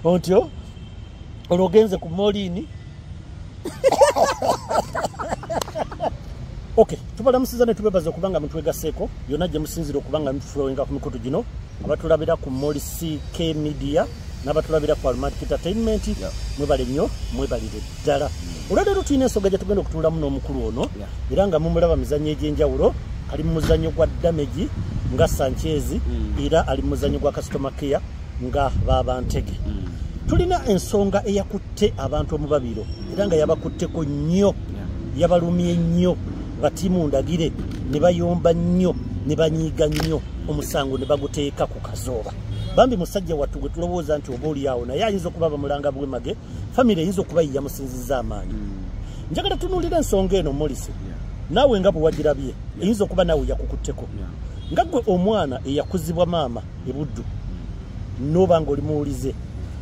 Ontyo ologenze ku molini. Okay, tubalamusiza ne tubebaza okubanga mutwegaseeko yonna gye musinzira okubanga mutufulowinga ku mikutu gino abatulabira ku Moli CK Media n'abatulabira ku Almadic Entertainment mwebale nnyo mwebalire ddala. Olwaleero tulina ensonga gye tugenda okutuulamu n'omukulu ono era nga mumulaba mizannyo egy'enjawulo ali mu muzannyo gwa Damage nga Sanchez era ali mu muzannyo gwa Customer Care nga Babantege. Tulina ensonga eyakutte abantu omubabiro era nga yabakutteko nnyo yabalumye nnyo batimu ndagire ne bayomba nnyo ne banyiiga nnyo omusango ne baguteeka ku Kazooba. Bambi musajja wattu gwe tulowooza nti oba oli awo naye ayinza okuba bamulanga bwemage famire eyinza okuba yamusinzizza amaanyi. Njagala tunuulira ensonga eno Molisi naawe nga bwe wagirabye eyinza okuba naawe yakukutteko nga gwe omwana eyakuzibwa maama ebuddu n'oba ng'oli muwulize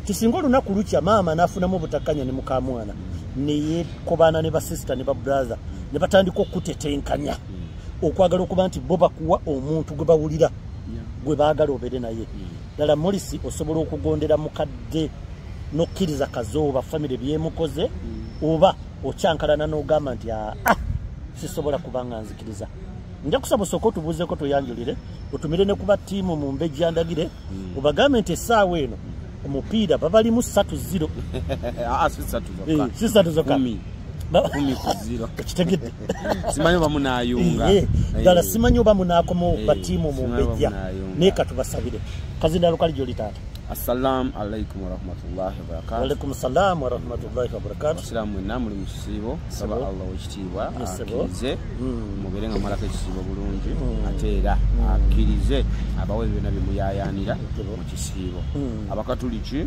kisinga olunaku lukya maama n'afunamu obutakkanya ne mukamwana neyekobaana ne basisita ne babrother ne batandika okutetenkanya okwagala okuba nti bo bakuwa omuntu gwe bawulira gwe baagala obeere naye. Ddala Molisi osobola okugondera mukadde n'okkiriza Kazooba famire byemukoze oba okyankalana n'ogamba nti sisobola kubanga nzikiriza. Nja kusaba osooka otubuuzeeko toyanjulire otumire ne kuba ttiimu mu Mbejja Ndagire obagambe nti essaawa eno omupiira babalimu 3-0. Si 3 zokka. 10-0. Kitegedde. Simanyi oba munaayunga. Ddala simanyi oba munaakoma batiimu mu Mbejja naye katubasabire. Kazindalo kali gy'oli taata. Assalamu alaikum wa rahmatullahi wa barakatuh. Wa alaikum salam wa rahmatullahi wa barakatuh. Assalamu mwenna muli mu kisiibo saba Allah wekitiibwa akkirize mubeere nga mwalako ekisiibo bulungi ate era akkirize abawe byonna bye muyaayaanira mu kisiibo. Abakatuliki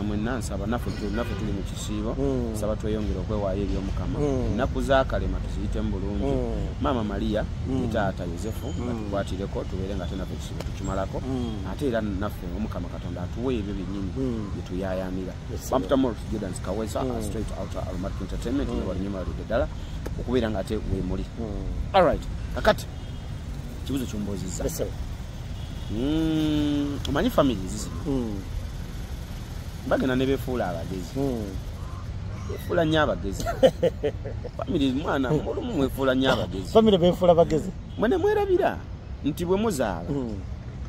mwenna nsaba naffe tuli mu kisiibo nsaba tweyongere okwewaayo eri Omukama. Ennaku za kalema tuziyitemu bulungi. Maama Maria ne taata Yosefu batukwatireko tubeere nga ate naffe ekisiibo tukimalako ate era naffe Omukama Katonda atuwe ebyo byennyini bye tuyaayaanira. Bamputa Morris Jordan Kawesa straight out of Almadic Entertainment ne balinyemaludde ddala okubeera nga ate weemuli. Alright, kakati kibuzo kyomboozizza. Omanyi family zizi bagenda ne beefuula abagezi beefuula nnyo abagezi. Family mwana olumu mwefuula nnyo abagezi. Family beefuula bagezi mwene mwerabira nti bwe muzaala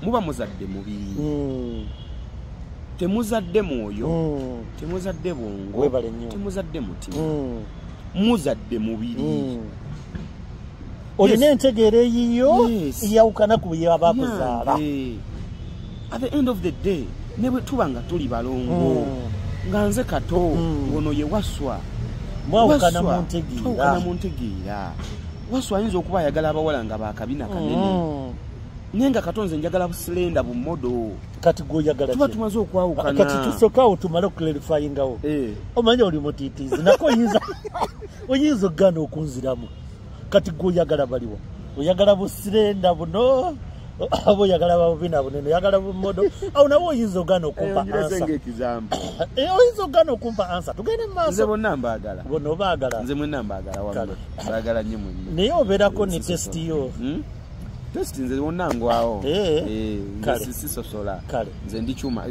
muba muzadde mubiri temuzadde mwoyo temuzadde bwongo temuzadde mutima muzadde mubiri. Olina entegeera eyiyo eyawukana ku bye abakuzaala. At the end of the day ne bwe tuba nga tuli balongo nga nze kato ngono ye waswa mwawukana mu ntegeera. Waswa ayinza okuba ayagala abawala nga bakabina kanene naye nga katonze njagala busilenda bumodo. Kati gwoyagala tuba tumaze okwawukana. Kati tusookawo tumale okuclarifyingawo. Omanyi oli mutiitiizi nako oyinza okugaana okunziramu. Kati gwoyagala baliwa oyagala busilenda buno abo oyagala babina bunene oyagala bumodo awo nawe oyinza okugaana okumpa ansa. Oyinza okugaana okumpa ansa tugende mu maaso. Nze bonna mbaagala. Bonna obaagala. Nze mwenna mbaagala wabula mbaagala nnyo mwenna. Naye obeerako ne testi yo. Testi nze wonna ngwawo. Nze sisosola. Nze ndi kyuma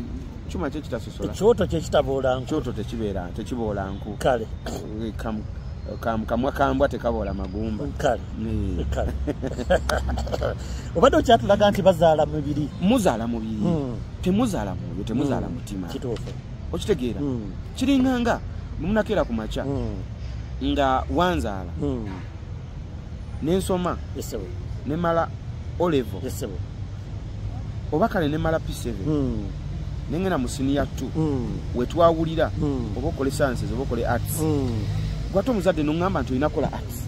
kye kitasosola. Ekyoto kye kitaboola nku. Ekyoto tekiboola nku. Kale. Kamwa kambwa tekaboola magumba. Kale. Obadde okyatulaga nti bazaala mubiri. Muzaala mubiri. Temuzaala mwoyo temuzaala mutima. Kituufu. Okitegeera. Kiringanga munakeera ku makya nga wanzaala n'ensoma ne mala olevo oba kale ne mala P7 nengena mu senior 2 wetwawulira oba okole sciences oba okole arts gwato omuzadde n'ongamba nti olina kola arts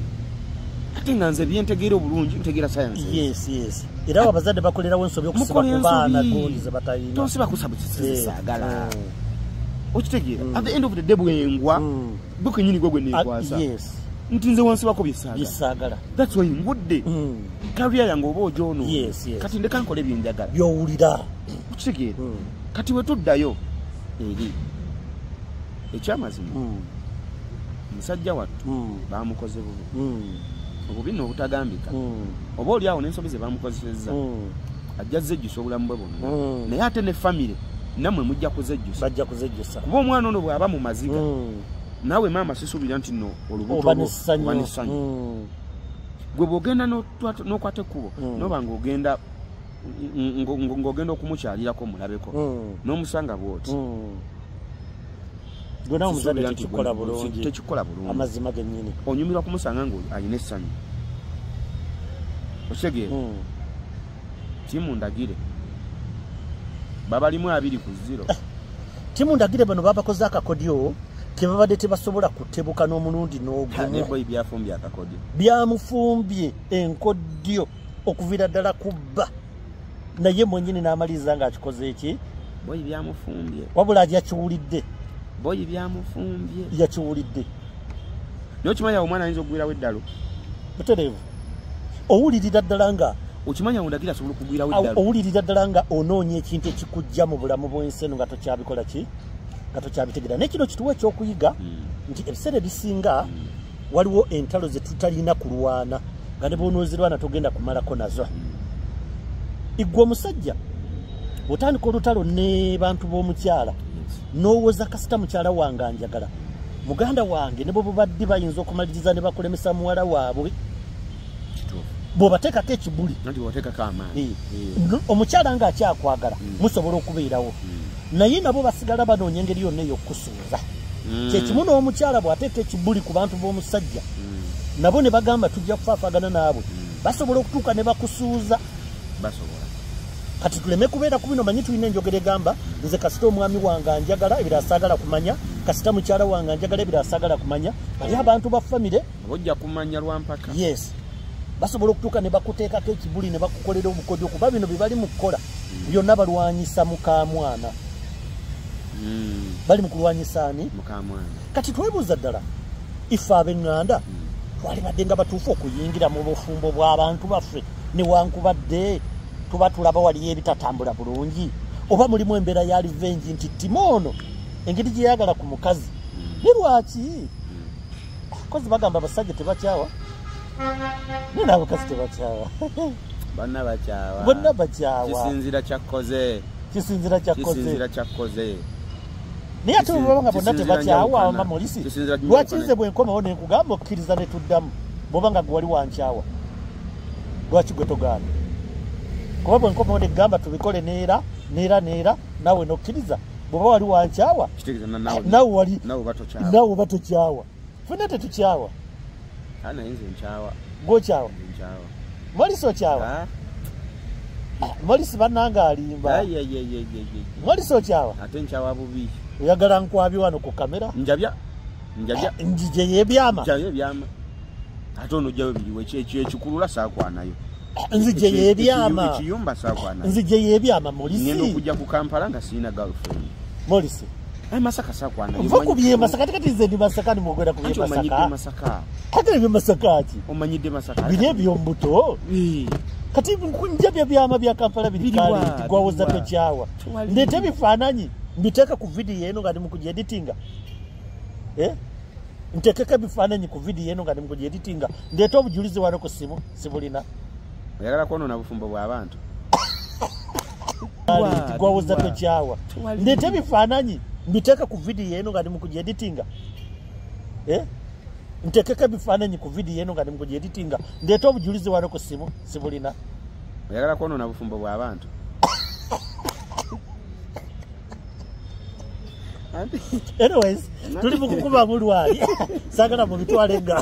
ate nga nze byentegeera obulungi ntegeera sciences. Yes. Era abazadde bakolerawo ensobi okusiba ku baana gondi ze batalina. Tonsiba kusaba kisaagala. Okitegeera at the end of the day bwengwa bukenyini gwe neekwasa. Nti nze wansibako byesaagala. That's why ngudde career yange oba ojoono kati ndeka nkole byenjagala byowulira. Okitegeera kati wetuddayo eri ekyamazima musajja wattu bamukoze bubi obubi n'obutagambika oba oli awo n'ensobi ze bamukozesezza ajjazze ejjusa obulamu bwe bwonna naye ate ne famire namwe mujja kuzejjusa bajja kuzejjusa kuba omwana ono bw'aba mu maziga naawe maama sisuubira nti no olubuto oba n'essanyu gwe bw'ogenda n'okwata ekkubo noba ng'ogenda ng'ogenda okumukyalirako mulabeko n'omusanga bw'oti gona omuzadde tekikola bulungi amazima gennyini onyumirwa kumusanga ng'alina essanyu otegeera tiimu ndagire babalimu 2-0 tiimu ndagire bano babakoze akakodyo kebabadde tebasobola kutebuka n'omulundi n'ogumu byafumbye akakodyo byamufumbye enkodyo okuviira ddala kubba naye mwennyini n'amaliriza ng'akikoze eki boyi byamufumbye wabula yakiwulidde boyi byamufumbye yakiwulidde n'okimanya omwana ayinza okugwirawo eddalo butereevu owulirira ddala nga okimanya ndagira asobola okugwirawo eddalo owulirira ddala nga onoonya ekintu ekikujja mu bulamu bw'ensi eno nga tokyabikola ki nga tokyabitegeera naye kino kituwa ekyokuyiga nti ebiseera ebisinga waliwo entalo ze tutalina kulwana nga ne bw'onoozirwana togenda kumalako nazo igwe omusajja bw'otandika olutalo ne bantu b'omukyala n'owoza kasita mukyala wange anjagala muganda wange ne bwe bubadde bayinza okumaliriza ne bakulemesa muwala waabwe bw'obateekako ekibuli omukyala ng'akyakwagala musobola okubeerawo naye nabo basigala banoonya engeri yonna ey'okukusuuza kyekimu n'omukyala bw'ateeka ekibuli ku bantu b'omusajja nabo ne bagamba tujja kufaafaagana naabwe basobola okutuuka ne bakusuuza kati tuleme kubeera ku bino manyi tulina enjogera egamba nze kasita omwami wange anjagala ebira asaagala kumanya kasita mukyala wange anjagala ebira asaagala kumanya ali abantu ba famire ojja kumanya lwampaka yes basobola okutuuka ne bakuteekako ekibuli ne bakukolera obukodyo kuba bino bye bali mu kukola byonna balwanyisa mukamwana bali mu kulwanyisa ani kati twebuuza ddala ife ab'eŋŋanda twalibadde nga batuufu okuyingira mu bufumbo bw'abantu baffe newankubadde tuba tulaba waliyo ebitatambula bulungi oba mulimu embeera ya livengi nti timono engeri gye yagala ku mukazi ne lwaki kozi bagamba abasajja tebakyawa ne n'abakazi tebakyawa bonna bakyawa kisinzira kyakkoze naye ate bwe baba nga bonna tebakyawa mamolisi lwaki nze bwe nkomawo ne nkugamba okkiriza ne tuddamu bw'oba nga gwe wali wankyawa lwaki gwe togaana kuba bwe nkomawo ne gamba tubikole neera naawe nokkiriza bw'oba wali wankyawa naawe oba tokyawa ffenna tetukyawa gwokyawa molisi okyawa molisi bannange alimba molisi okyawa ate nkyawa bubi oyagala nkwabi wano ku kamera njabya njije yebyama ate onojjayo biriwo ekikulula saakwanayo nzije yebyama ekiyumba saakwanayo nzije yebyama molisi ngenda okujja ku Kampala nga sirina girlfriend molisi Masaka saakwanayo mva kubye Masaka kati nze ndi Masaka nimwogera kubye Masaka kati ebyo Masaka ki omanyidde Masaka biri ebyombuto kati njabya byama bya Kampala biri kale gwawoza tokyawa ndete bifaananyi mbiteeka ku video eno nga ndi mu kugieditinga ntekeka bifaananyi ku video eno nga ndi mu kugieditinga ndeeta obujulizi wano ku simu sibulina oyagala kwonoona bufumbo bw'abantu gwawoza tokyawa ndete bifaananyi mbiteeka ku video eno nga ndi mu kugieditinga ntekeka bifaananyi ku video eno nga ndi mu kugieditinga ndeeta obujulizi wano ku simu sibulina oyagala kwonoona bufumbo bw'abantu anyways tuli mu kukuba mulwali saagala mu bitwale nga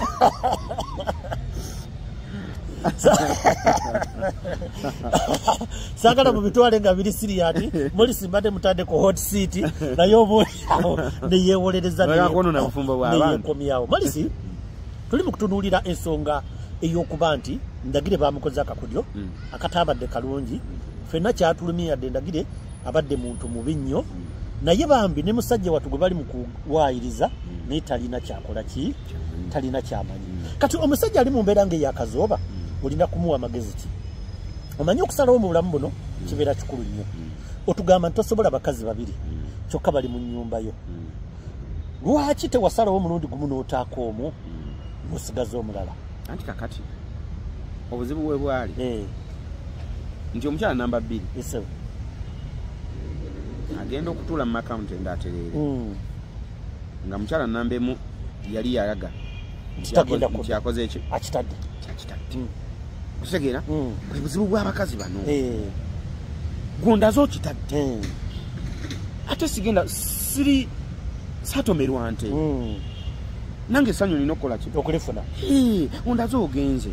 saagala mu bitwale nga biri siriyati molisi mbadde mutadde ku hot seat naye obuawo neyeewolereza neyekomyawo molisi tuli mu kutunuulira ensonga ey'okuba nti ndagire bamukoze akakodyo akatabadde kalungi ffenna kyatulumiyadde ndagire abadde muntu mubi nnyo naye bambi ne musajja watu gwe bali mu kuwaayiriza naye talina kyakola ki talina kyamanyi kati omusajja ali mu mbeera ng'eyakazooba olina kumuwa magezi ki omanyi okusalawo mu bulamu buno kibeera kikulu nnyo otugamba nti tosobola bakazi babiri kyokka bali mu nnyumba yo lwaki tewasalawo omulundi gumu n'otaako omu n'osigaza omulala anti kakati obuzibu bwe bwali nti omukyala namba 2 agenda okutula mu account endaterere nga mukyala nambemu yali yalaga kyakoze ekyo akitadde kutegeera buzibu bw'abakazi bano gondazo kitadde ate sigenda siri satomerwa nte nange sanyu nina okukola ki okulifuna ondazo ogenze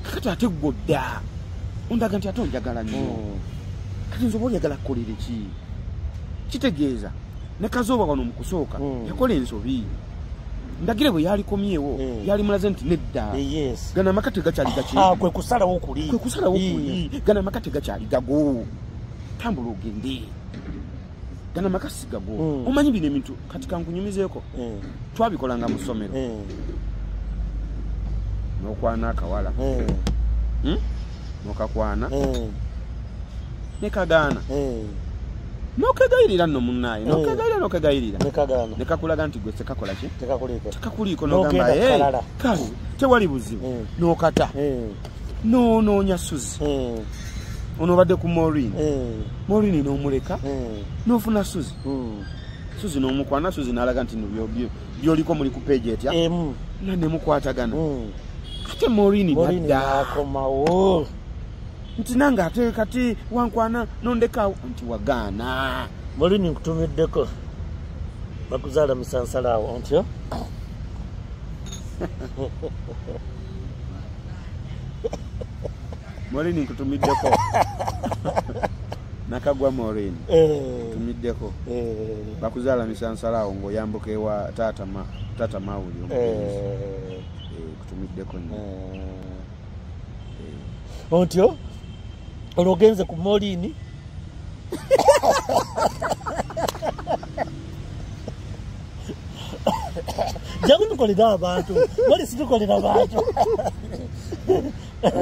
kakati ate ggodda ondaga nti ate onjagala nnyo kati nze oba oyagala kukolera ki kitegeeza ne kazooba wano mu kusooka yakola ensobi ndagire bwe yalikomyewo yali mulaze nti nedda gana amakate gakyali kwe kusalawo okuli gana amakate gakyali gago tambula ogende gana amakasi gago omanyi bino ebintu kati kankunyumizeeko twabikolanga mu ssomero n'okwana akawala n'okakwana nekagaana nokegayirira nno munnaye nokegayirira nekakulaga nti gwe tekakola ki tekakuliiko nogamba kale tewali buzibu nokata nonoonya Suzi onobadde ku Maureen n'omuleka nofuna Suzi n'omukwana Suzi n'alaga nti byoliko muli ku page etya nemukwatagana ate Maureen nadda nti nange ate kati wankwana nondekaawo nti wagaana Maureen nkutumiddeko bakuzaala misansalaawo ntyo Maureen nkutumiddeko nakagwa Maureen tumiddeko bakuzaala misansalaawo ng'oyambuka ewa taata mawuli kutumiddeko ontyo olwogenze ku Maureen jangu tukolera abantu wali situkolera abantu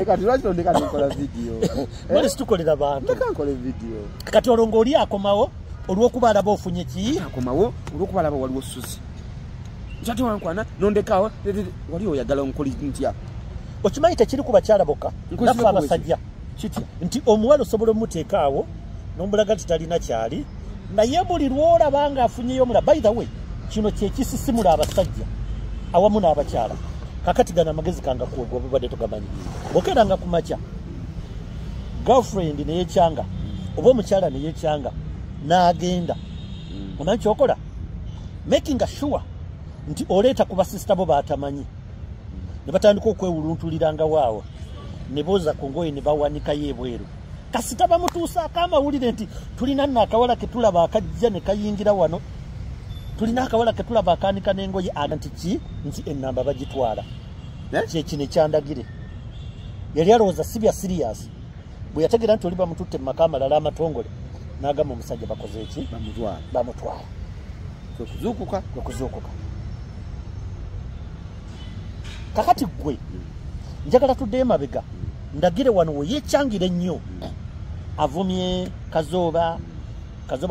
kati lwaki tondeka nkola video wali situkolera abantu nkola video kati olongo oli akomawo olwokuba alaba ofunye ki akomawo olwokuba alaba waliwo Suzi njate wankwana nondekaawo wali oyagala nkoli ntya okimanyi tekiri ku bakyala bokka naffe abasajja kitya nti omuwala osobola omuteekaawo n'omulaga nti talina kyali naye buli lwolaba nga afunyeyo omula by the way kino kyekisisimula abasajja awamu n'abakyala kakati gana amagezi kanga kuogwa bubadde tugamanyi bokeranga ku makya girlfriend neyekyanga oba omukyala neyekyanga n'agenda omanyi kyokola making sure nti oleeta ku basisita bo batamanyi ne batandika okwewuluntuliranga waawo ne boza ku ngoye ne bawanikayo ebweru kasita bamutuusaako amawulire nti tulina nno akawala ke tulaba akajja ne kayingira wano tulina akawala ke tulaba akaanika n'engoye nti ki nti ennamba bagitwala kyekino ekyandagire yali alowooza si bya sirias bwe yategeera nti oli bamututte mu maka amalala amatongole n'agamba omusajja bakoze eki bamutwala kwekuzuukuka kakati gwe njagala tuddeyo mabega ndagire wano weyekyangire ennyo avumye kazooba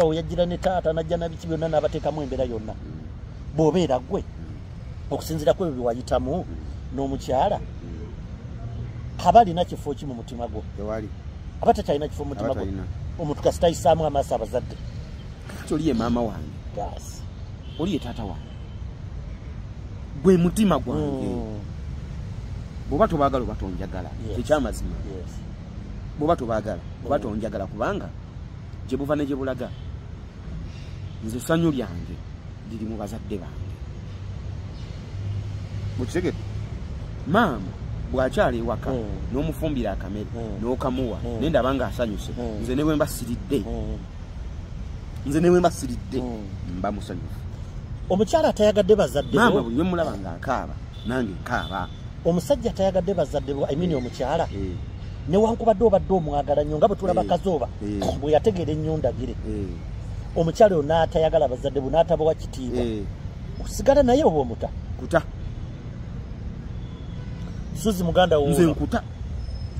we yajjira ne taata najja nabiki byonna n'abateekamu embeera yonna bw'obeera gwe okusinziira ku ebyo bye wayitamu n'omukyala aba alina kifo ki mu mutima gwo aba takyalina kifo mu mutima gwo omuntu kasita ayisaamu amaaso abazadde kati oli ye maama wange oli ye taata wange gwe mutima gwange bw'oba tobaagala oba tonjagala ekyamazima bw'oba tobaagala oba tonjagala kubanga gye buva ne gye bulaga nze essanyu lyange liri mu bazadde bange mukitegete maama bw'akyala ewaka n'omufumbira akamere n'okamuwa naye ndaba nga asanyuse nze ne bwe mba siridde mba musanyufu omukyala atayagadde bazadde maama buli lwe mulaba nga akaaba nange nkaaba omusajja atayagadde bazadde bo imini omukyala newankubadde obadde omwagala nnyo nga bwe tulaba kazooba bwe yategeera ennyo ndagire omukyala oyo n'atayagala bazadde bo n'atabawa kitiibwa okusigala naye oba omuta kuta Suzi muganda wo nze nkuta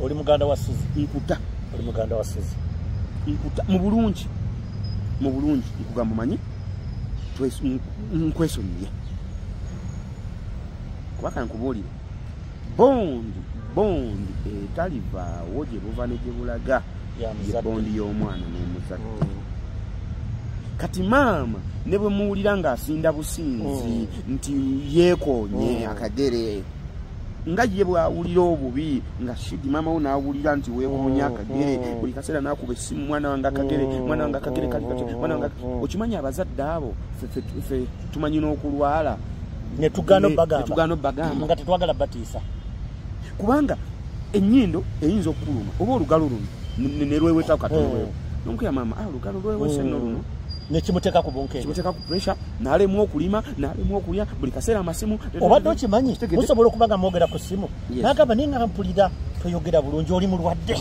oli muganda wa Suzi nkuta oli muganda wa Suzi nkuta mu bulungi nkugamba manyi nkwesonyiye kubaka nkubuulire bondi etalivaawo gye buva ne gye bulaga ye bondi y'omwana n'omuzadde kati maama ne bwe muwulira ng'asinda businzi nti yeekoonye akagere nga ye bw'awulira obubi nga shidi maama we n'awulira nti weekoonye akagere buli kaseera n'akuba essimu mwana wange akagere kali kati mwana wange okimanyi abazadde abo ffe tumanyi n'okulwala ne tugaana obbagamba nga tetwagala batiisa kubanga ennyindo eyinza okukuluma oba olugalo luno ne lwewetawo katono nomukuya maama olugalo lwewese nno luno nekimuteeka ku bunkenke kimuteeka ku pressure n'alemu okulima n'alemu okulya buli kaseera amasimu obadde okimanyi musobola okuba nga mwogera ku ssimu n'agamba naye nga mpulira toyogera bulungi oli mulwadde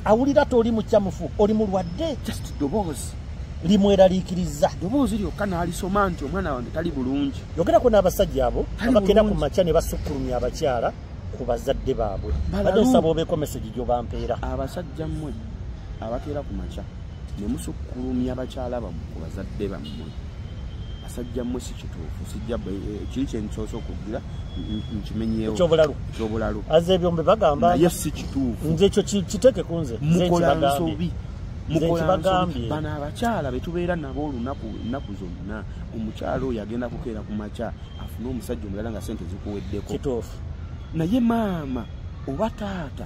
awulira toli mukyamufu oli mulwadde just ddoboozi limweraliikiriza ddoboozi lyokka n'alisoma nti omwana wange tali bulungi yogerako n'abasajja abo abagenda ku makya ne basukkulumya abakyala ku bazadde baabwe badde nsaba obeeko meseji gy'obampeera abasajja mmwe abakeera ku makya ne musukkulumya abakyala bammwe ku bazadde bammwe basajja mmwe si kituufu sijja kiri kyensoose okugira nkimenyeewo ekyobulalu aze ebyo mbe bagamba naye si kituufu nze ekyo kiteeke ku nze mukola nsobi bano abakyala betubeera nabo olunaku zonna omukyala oyo agenda kukeera ku makya afune omusajja omulala nga sente zikuweddeko kituufu naye maama oba taata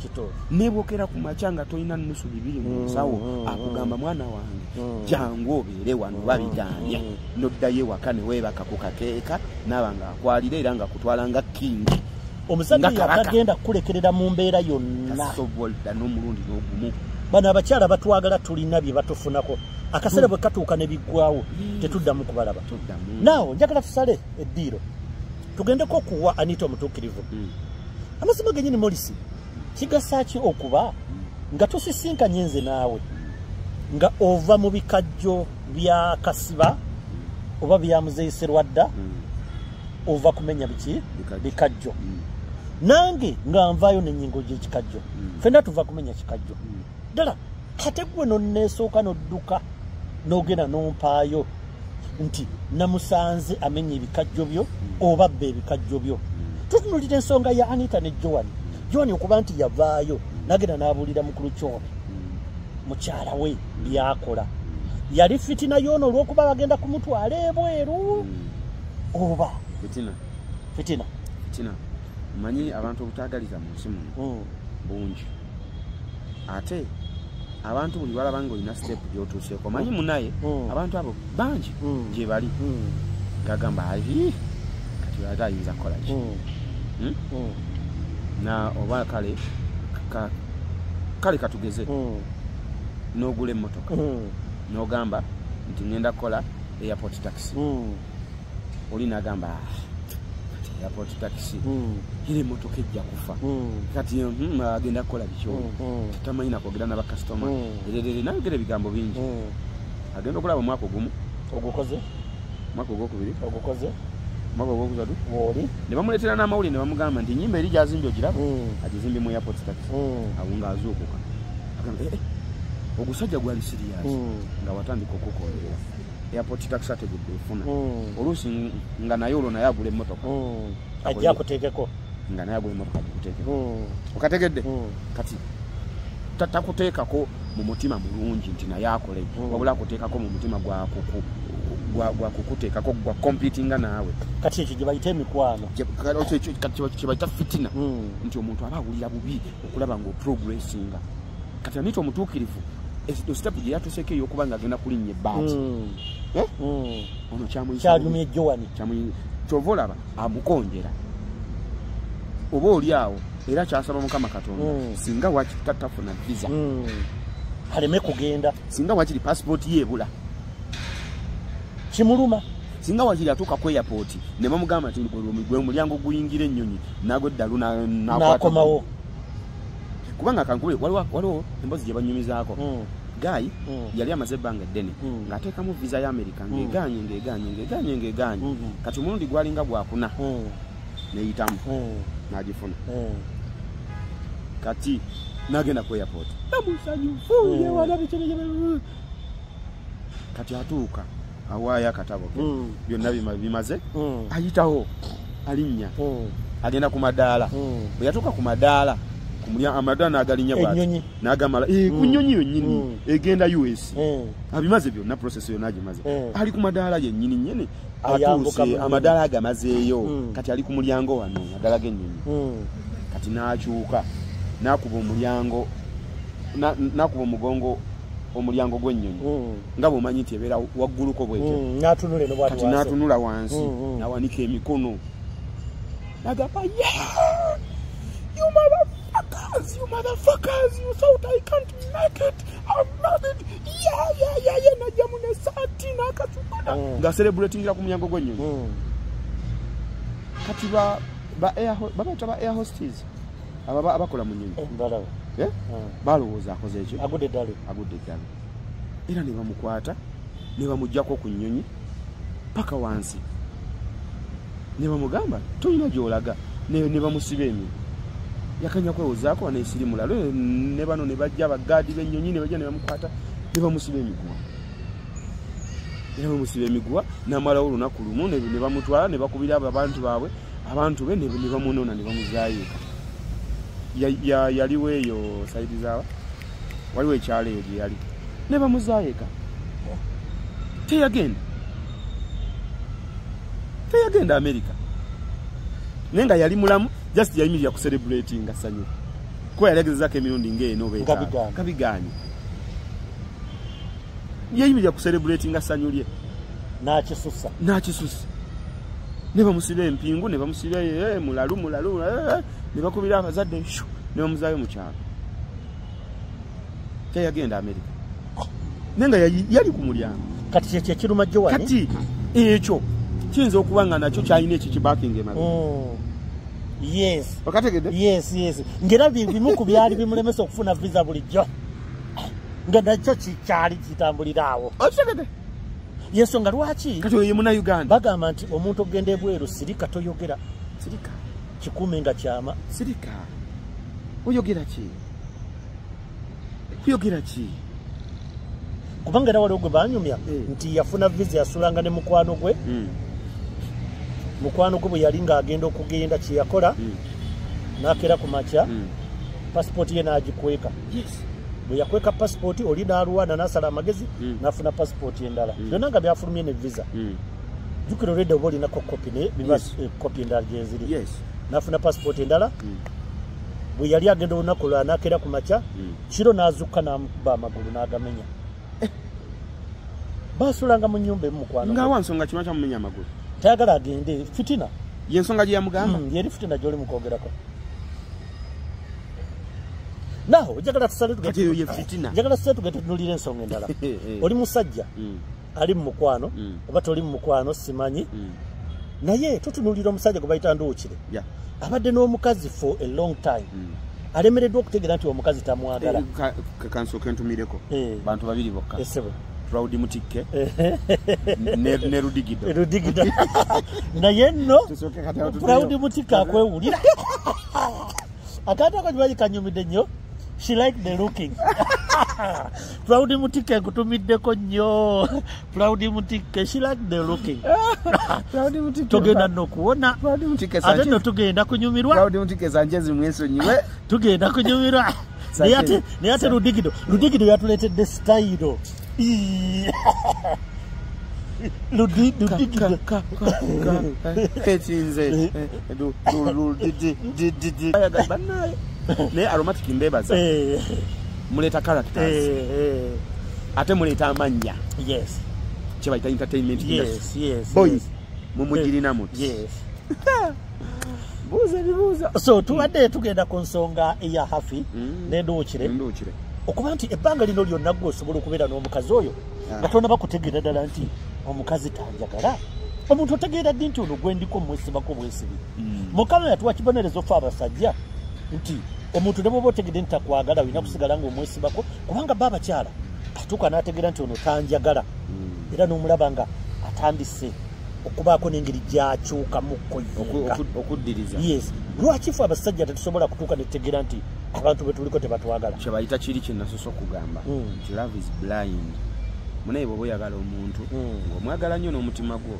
nebokera ku makya nga tolina nusu 2 mu nsawo akugamba mwana wange jangu obeere wano babiganye noddayo ewaka ne weebaka ku kakeeka naaba nga akwalira era nga kutwala nga kingi omusajja yakagenda kulekerera mu mbeera yonna sobolda n'omulundi n'ogumu bano abakyala batwagala tulina bye batufunako akaseera bwe katuuka ne biggwawo tetuddamu kubalaba naawo njagala tusale eddiiro tugendeko okuwa Anita omutuukirivu amazima genyini Morisi kigasa ki okuba nga tusisinkanye nze naawe nga ova mu bikajjo bya Kasiba oba bya Muzeeyiserwadda ova kumenya bikajjo nange nga nvaayo n'ennyingo gy'ekikajjo ffenna tuva kumenya kikajjo ddala ate gwe nonneesooka n'odduka n'ogenda n'ompaayo nti namusanze amenya ebikajjo byo oba bba ebikajjo byo tutunulira ensonga ya Anita ne Joan okuba nti yavaayo nagenda n'abuulira mukulu Kyobe mukyala we byakola yali fitina yoono olw'okuba bagenda kumutwala ebweru oba fitina manyi abantu obutaagaliza mu nsi muno bungi ate abantu buli balaba nga olina step gy'otuuseeko manyi munaye abantu abo bangi gye bali gagamba ayi kati ate ayinza kukola ki na oba kale katugeze n'ogula emmotoka n'ogamba nti ngenda kukola airport taxi oli n'agamba airport taxi iri emmotoka ejja kufa kati agenda kukola bikyoli tamanyi nakwogera n'abakasitoma nayogera ebigambo bingi agenda okulaba omwaka ogumu ogukoze omwaka ogwokubiri ogukoze omwaka ogwokusatu woli ne bamuleetera n'amawulire ne bamugamba nti ennyimba eri gyazimbi ogiraba agizimbi mu airport taxi awo ng'azuukuka agamba ogusajja gwali siriyasi nga watandika okukolerera airport taxi ategudde efuna oluusi nga naye olwo naye agula emmotoka ajja akuteekeko nga naye agula emmotoka agikuteekeko okategedde kati takuteekako mu mutima mulungi nti naye akole wabula akuteekako mu mutima gwakukuteekako gwa competinga naawe kati ekyo gye bayita emikwano kye bayita fitina nti omuntu aba awulira bubi okulaba ng'oprogressinga kati Anita omutuukirivu step gye yatuseeko ey'okuba nga agenda kulinnya ebbaati ono kyalumye Joan kyova olaba amukonjera oba oli awo era kyasaba Mukama Katonda singa wakiri tatafuna visa aleme kugenda singa wakiri passport ye ebula kimuluma singa wakiri atuuka ku airport ne bamugamba nti gwe omulyango guyingira ennyonyi nagwe eddalu n'akomawo kubanga kankubule waliwo emboozi gye banyumizaako Guy yali amaze ebbanga eddene ng'ateekamu visa ya America ng'eganye kati omulundi gwalinga gwakuna neyitamu n'agifuna kati n'agenda ku airport namusanyufu yewana bikyebye kati atuuka awaayo akatabo ke byonna bimaze ayitawo alinnya agenda ku madaala bwe yatuuka ku madaala kumulya amadana agalinya bwati nagamala ku nnyonyi yennyini egenda US abimaze byonna process yonna agimaze ali ku madaala yennyini nyene atuuse amadaala agamazeeyo kati ali ku mulyango wano amadaala g'ennyonyi kati n'akyuka n'akuba omulyango n'akuba omugongo omulyango gw'ennyonyi nga bw'omanyi nti ebeera wagguluko bwekyo kati n'atunula wansi n'awanika emikono n'agamba you motherfuckers, you thought I can't make it. I'm not it. Yeah, najja mu nesati n'akasukana nga celebratingira ku mulyango gw'ennyonyi kati babaita ba air hostess abakola mu nnyonyi balowooza akoze ekyo agudde eddalo era ne bamukwata ne bamuggyako ku nnyonyi paka wansi ne bamugamba tolina gy'olaga ne bamusiba emyo yakanya kwewozaako aneesirimula ne bano ne bajja abagaadi b'ennyonyi ne bajja ne bamukwata ne bamusiba emiguwa era bamusiba emiguwa n'amalawo olunaku lumu ne bamutwala ne bakubira abantu baabwe abantu be ne bamunona ne bamuzaayo yaliwo eyo saidi zaawa waliwo ekyalo eyo gye yali ne bamuzaayeka teyagenda America naye nga yali mulamu just yayimirira ku celebrating nga sanyu ko yalegezaako emirundi ng'eno kabiganye yayimirira ku celebrating nga sanyu lye n'akisusa ne bamusiba empingu ne bamusiba mulalu ne bakubira abazadde ne bamuzaayo mu kyalo teyagenda America naye nga yali ku mulyango kati kyekiruma gye wani kati ekyo kiyinza okuba nga nakyo kyalina ekyo kibakinga emabe yes okategedde yes ngera bimu ku byali bimulemesa okufuna visa bulijjo nga nakyo kikyali kitambuliraawo okitegedde yensonga lwaki kati oyo ye Munnayuganda bagamba nti omuntu ogenda ebweru sirika toyogera kikume nga kyama sirika oyogera ki kuyogera ki kubanga era waliwo gwe banyumya nti yafuna visa yasulanga ne mukwano gwe bwe yali ng'agenda okugenda kye yakola n'akeera ku makya pasipooti ye n'agikweka bwe yakweka pasipooti oli n'alwana n'asala amagezi n'afuna pasipooti endala byonna nga byafulumye ne visa jjukira olwedde oba olinako kopi ne biba kopi endala gye ziri n'afuna pasipooti endala bwe yali agenda olunaku lwa n'akeera ku makya kiro n'azukka n'amukuba amagulu n'agamenya baasulanga mu nnyumba emu mukwano ngaawa nsonga kima kyamumenya amagulu tayagala agende fitina yensonga gye yamugamba yeri fitina gy'oli mukwogerako naho njagala tusale tugende ensonga endala oli musajja ali mu mukwano oba toli mu mukwano simanyi naye tutunuulira omusajja gwe bayita Nduukire abadde n'omukazi for a long time alemereddwa okutegeera nti omukazi tamwagala kansooka entumireko bantu babiri bokka Proud Mutikke ne Rudigido naye nno Proud Mutikke akwewulira akantu ako kibaji kanyumidde nnyo she like the looking Proud Mutikke nkutumiddeko nnyo Proud Mutikke she like the looking tugenda n'okuwona ate nno tugenda kunyumirwa Proud Mutikke zanje zimwesonyiwe tugenda kunyumirwa naye ate Rudigido yatuleetedde style Rudigido petinze naye aromatic mbebaza muleeta characters ate muleeta amannya kye bayita entertainment boys mumugirina muti buuza so tubadde tugenda ku nsonga eya Hafi ne Nduukire okuba nti ebbanga lino lyonna gwe osobola okubeera n'omukazi oyo nga tona bakutegeera ddala nti omukazi tanjagala omuntu otegeera ddi nti ono gwendiko mwesibako bwesibi mukama yatuwa kibonerezo ffe abasajja nti omuntu ne bwoba otegedde nti takwagala olina kusigala ng'omwesibako kubanga ba abakyala atuuka n'ategeera nti ono tanjagala era n'omulaba nga atandise okubaako n'engeri gy'akyukamukko okuddiriza lwaki ffe abasajja tetusobola kutuuka ne tutegeera nti abantu be tuliko tebatwagala kye bayita kiri kye nasosa okugamba nti love is blind munaye bw'oba oyagala omuntu ng'omwagala nnyo n'omutima gwo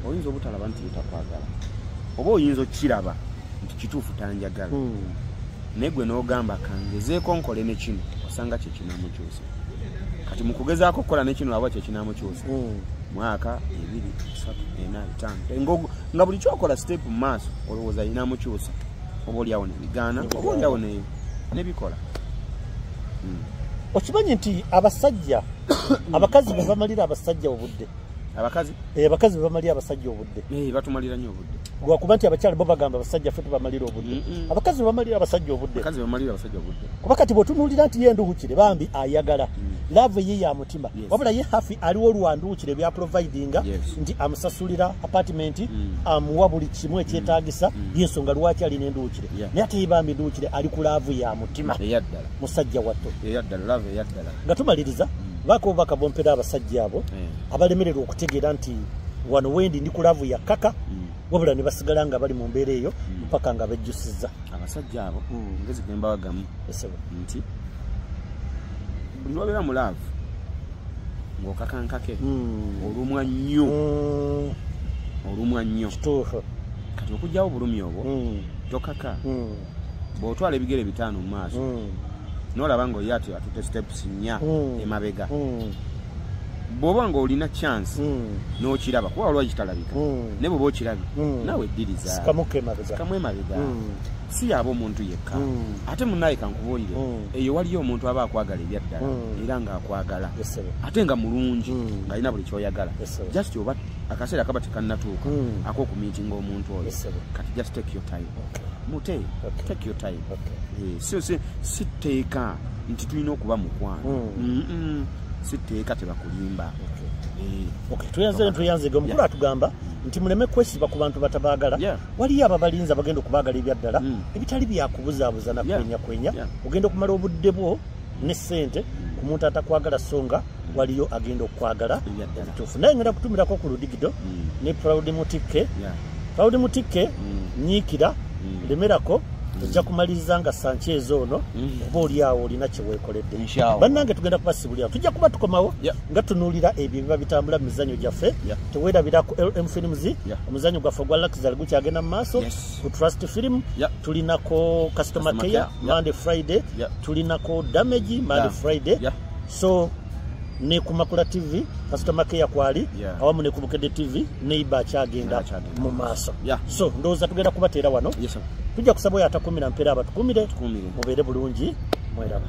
oyinza obutalaba nti takwagala oba oyinza okiraba nti kituufu tanjagala negwe n'ogamba kangezeeko nkole ne kino osanga kye kinaamukyusa kati mu kugezaako okukola ne kino aba kye kinaamukyusa mwaka 2 3 4 5 nga buli kyokola step mu maaso olowooza inaamukyusa oba oliawo ne bigaana oba oliawo nebikola. Okimanyi nti abasajja abakazi be bamalira abasajja obudde abakazi bamalira abasajja obudde batumalira nnyo obudde lwakuba nti abakyala bo bagamba abasajja ffe tubamalira obudde abakazi bamalira abasajja obudde kuba kati bw'otunuulira nti ye nduhukire bambi ayagala love ye ya mutima wabula ye hafi aliwo olwanduhukire bya providinga nti amusasulira apartment amuwa buli kimu ekyetaagisa yensonga lwaki alina enduhukire naye ate ye bambi enduhukire ali ku love ya mutima musajja watto nga tumaliriza bako bakabompera abasajja abo abalemererwa okutegeera nti wano wendi ndi ku love ya kaka wabula ne basigala nga bali mu mbeera eyo mpaka nga bejjusizza abasajja abo ngezi gemba wagamu nti buli lwabeera mu love ng'okakankake olumwa nnyo kituufu kati okugyawo bulumi obwo tokaka bw'otwala ebigere 5 mu maaso n'olaba ng'oye ati atute steps 4 emabega bw'oba ng'olina chance n'okiraba kuba olwa kitalabika ne bw'oba okirabye naawe eddiriza sikamu emabega si yaba omuntu yekka ate munnaye kankubuulire eyo waliyo omuntu aba akwagala ebyaddala era ng'akwagala ate nga mulungi ng'alina buli kyoyagala just oba akaseera kaba tekannatuuka ak'okumiitinga omuntu oyo kati just take your time mute take your time si teeka nti tulina okuba mukwano si teeka tebakulimba tuyanzege omukulu atugamba nti muleme kwesiba ku bantu batabaagala waliyo ababalinza bagenda okubaagala ebyaddala ebitali byakubuzaabuza nakwenya ogenda okumala obudde bwo ne ssente ku muntu atakwagala songa waliyo agenda okukwagala ebituufu naye ngenda kutumirako ku ludigido ne Proud Mutikke nyiikira lemerako ojja kumaliriza nga Sanchez ono oba oliawo olina kyeweekoledde bannange tugenda kubasibulira tujja kuba tukomawo nga tunuulira ebyo biba bitambula mu mizannyo gyaffe teweerabira ku LM Films omuzannyo gwaffe gwa Luxury gukyagenda mu maaso ku Trust Film tulinako Customer Care Monday Friday tulinako Damage Monday Friday so ne ku Makula TV Customer Care kwali awamu ne ku Bukedde TV neighbor akyagenda mu maaso so ndowooza tugenda kubateera wano tujja kusaba oyo atakumira mpeera abatukumire mubeere bulungi mweraba